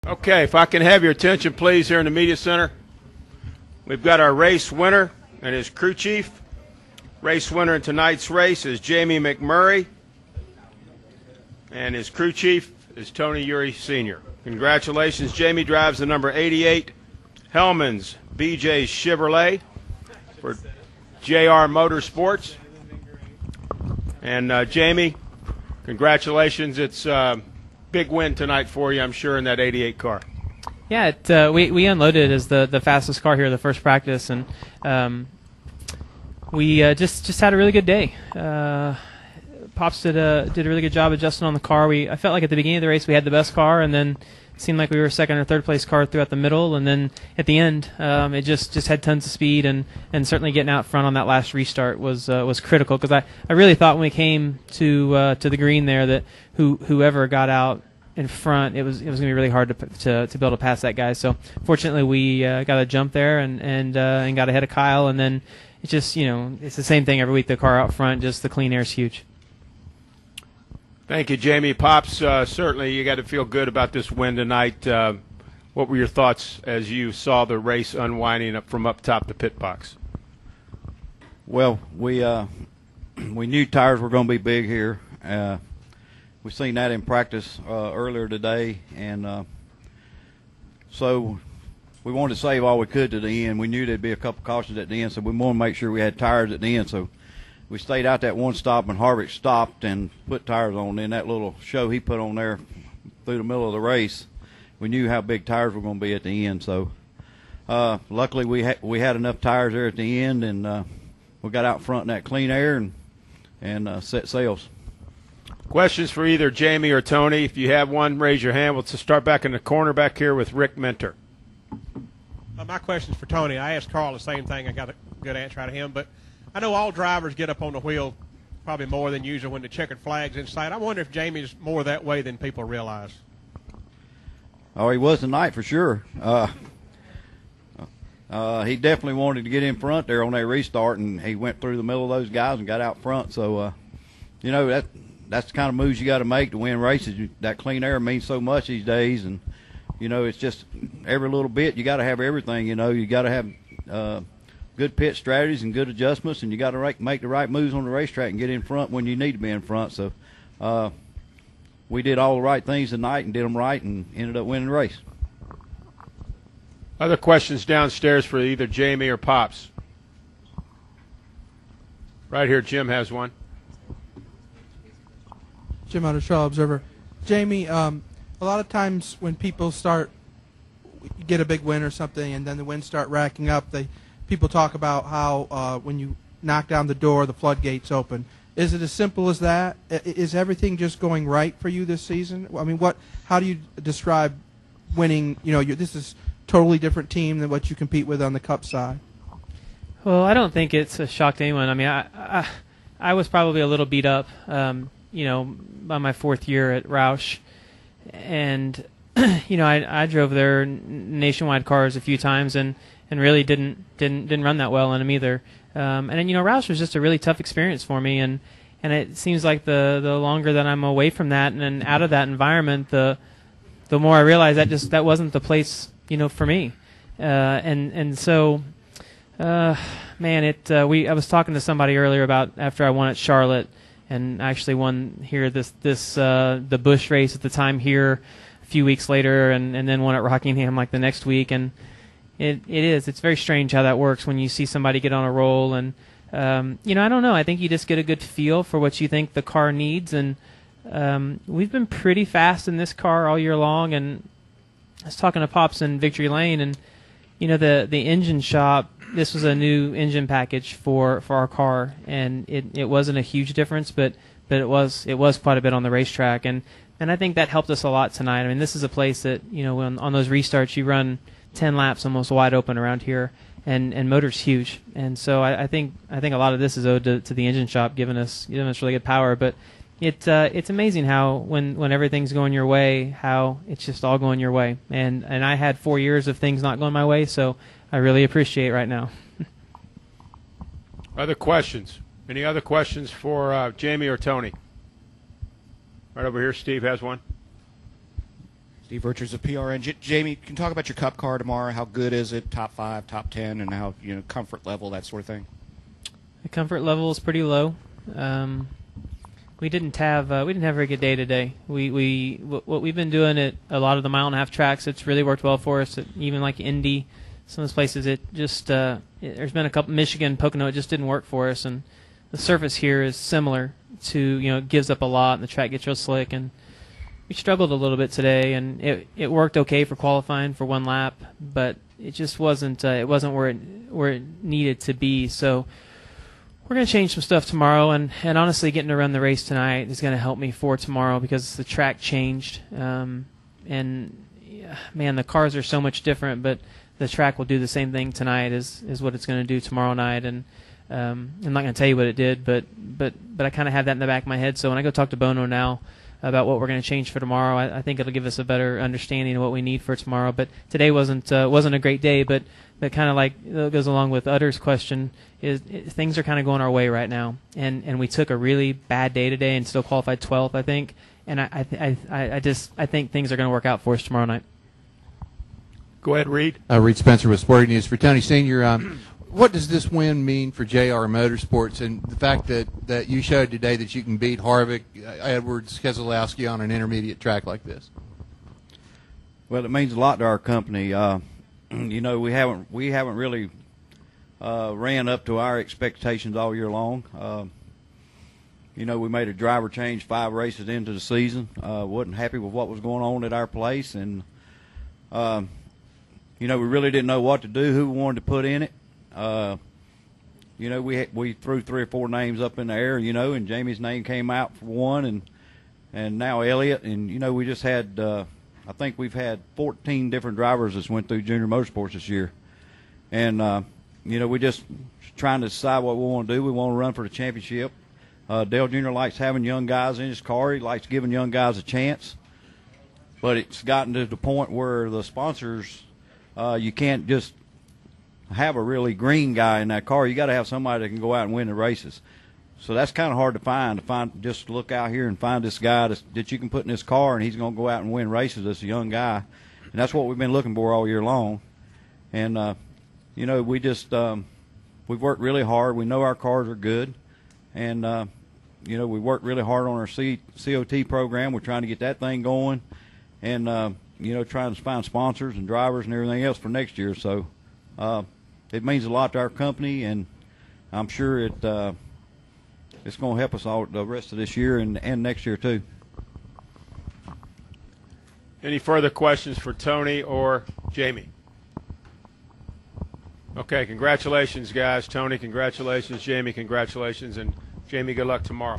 Okay, if I can have your attention, please, here in the media center. We've got our race winner and his crew chief. Race winner in tonight's race is Jamie McMurray, and his crew chief is Tony Eury Sr. Congratulations. Jamie drives the number 88 Hellman's BJ Chevrolet for JR Motorsports. And Jamie, congratulations. It's a big win tonight for you, I'm sure, in that 88 car. Yeah, we unloaded it as the fastest car here the first practice, and we just had a really good day. Pops did a really good job adjusting on the car. I felt like at the beginning of the race we had the best car, and then it seemed like we were second or third place car throughout the middle, and then at the end it just had tons of speed, and certainly getting out front on that last restart was critical, because I really thought when we came to the green there that whoever got out in front, it was going to be really hard to be able to pass that guy. So fortunately we got a jump there and got ahead of Kyle, and then it's just, it's the same thing every week. The car out front, just the clean air is huge. Thank you, Jamie. Pops, certainly you got to feel good about this win tonight. What were your thoughts as you saw the race unwinding up from up top the pit box? Well, we knew tires were going to be big here. We've seen that in practice earlier today, and so we wanted to save all we could to the end. We knew there'd be a couple cautions at the end, so we wanted to make sure we had tires at the end. So we stayed out that one stop, and Harvick stopped and put tires on. Then that little show he put on there through the middle of the race, we knew how big tires were going to be at the end. So luckily we had enough tires there at the end, and we got out front in that clean air and set sails. Questions for either Jamie or Tony. If you have one, raise your hand. We'll start back in the corner back here with Rick Mentor. My question's for Tony. I asked Carl the same thing. I got a good answer out of him. But I know all drivers get up on the wheel probably more than usual when the checkered flag's in sight. I wonder if Jamie's more that way than people realize. Oh, he was tonight for sure. He definitely wanted to get in front there on that restart, and he went through the middle of those guys and got out front. So, that's the kind of moves you got to make to win races. That clean air means so much these days, and it's just every little bit you got to have everything. You got to have good pit strategies and good adjustments, and you got to make the right moves on the racetrack and get in front when you need to be in front. So we did all the right things tonight and did them right and ended up winning the race. Other questions downstairs for either Jamie or Pops? Right here, Jim has one. Jim out of Shaw Observer. Jamie, a lot of times when people get a big win or something, and then the wins start racking up, people talk about how when you knock down the door, the floodgates open. Is it as simple as that? Is everything just going right for you this season? I mean, how do you describe winning? This is a totally different team than what you compete with on the Cup side. Well, I don't think it's a shock to anyone. I mean, I was probably a little beat up, by my fourth year at Roush, and I drove their nationwide cars a few times and really didn't run that well in them either. And then Roush was just a really tough experience for me, and it seems like the longer that I'm away from that and out of that environment, the more I realize that wasn't the place for me. So man, I was talking to somebody earlier about after I won at Charlotte, and actually won here the Busch race at the time here a few weeks later, and then won at Rockingham like the next week. And it's very strange how that works when you see somebody get on a roll. And I don't know, I think you just get a good feel for what you think the car needs, and we've been pretty fast in this car all year long. And I was talking to Pops in Victory Lane, and the engine shop, this was a new engine package for our car, and it wasn't a huge difference, but it was quite a bit on the racetrack, and I think that helped us a lot tonight. I mean, this is a place that when on those restarts you run 10 laps almost wide open around here, and motor's huge, and so I think a lot of this is owed to the engine shop giving us really good power. But it's amazing how when everything's going your way, how it's just all going your way. And I had 4 years of things not going my way, so I really appreciate it right now. Other questions? Any other questions for Jamie or Tony? Right over here, Steve has one. Steve Richards of PRN. Jamie, can you talk about your Cup car tomorrow? How good is it? Top 5, top 10, and how comfort level, that sort of thing. The comfort level is pretty low. We didn't have a very good day today. What we've been doing at a lot of the 1.5 mile tracks, it's really worked well for us. Even like Indy, some of those places, it just there's been a couple. Michigan, Pocono, it just didn't work for us. And the surface here is similar to it gives up a lot, and the track gets real slick. And we struggled a little bit today, and it worked okay for qualifying for 1 lap, but it just wasn't where it needed to be. So we're going to change some stuff tomorrow, and honestly, getting to run the race tonight is going to help me for tomorrow because the track changed. And man, the cars are so much different, but the track will do the same thing tonight as what it's going to do tomorrow night. And I'm not going to tell you what it did, but I kind of have that in the back of my head. So when I go talk to Bono now about what we're going to change for tomorrow, I think it'll give us a better understanding of what we need for tomorrow. But today wasn't a great day, but kind of like it goes along with Utter's question, things are kind of going our way right now. And we took a really bad day today and still qualified 12th, I think. And I think things are going to work out for us tomorrow night. Go ahead, Reed. Reed Spencer with Sporting News. For Tony Sr., what does this win mean for JR Motorsports and the fact that you showed today that you can beat Harvick, Edwards, Keselowski on an intermediate track like this? Well, it means a lot to our company. We haven't really ran up to our expectations all year long. We made a driver change 5 races into the season. Wasn't happy with what was going on at our place, and we really didn't know what to do, who we wanted to put in it. We threw 3 or 4 names up in the air, and Jamie's name came out for one, and now Elliott, and we just had I think we've had 14 different drivers that went through Junior Motorsports this year, and we just trying to decide what we want to do. We want to run for the championship. Dale Jr. likes having young guys in his car. He likes giving young guys a chance, but it's gotten to the point where the sponsors, you can't just have a really green guy in that car. You got to have somebody that can go out and win the races. So that's kind of hard to find. Just look out here and find this guy that you can put in this car, and he's going to go out and win races as a young guy. And that's what we've been looking for all year long. And we just we've worked really hard. We know our cars are good, and we worked really hard on our COT program. We're trying to get that thing going, and trying to find sponsors and drivers and everything else for next year. So it means a lot to our company, and I'm sure it's going to help us all the rest of this year and next year too. Any further questions for Tony or Jamie? Okay, congratulations, guys. Tony, congratulations. Jamie, congratulations. And Jamie, good luck tomorrow.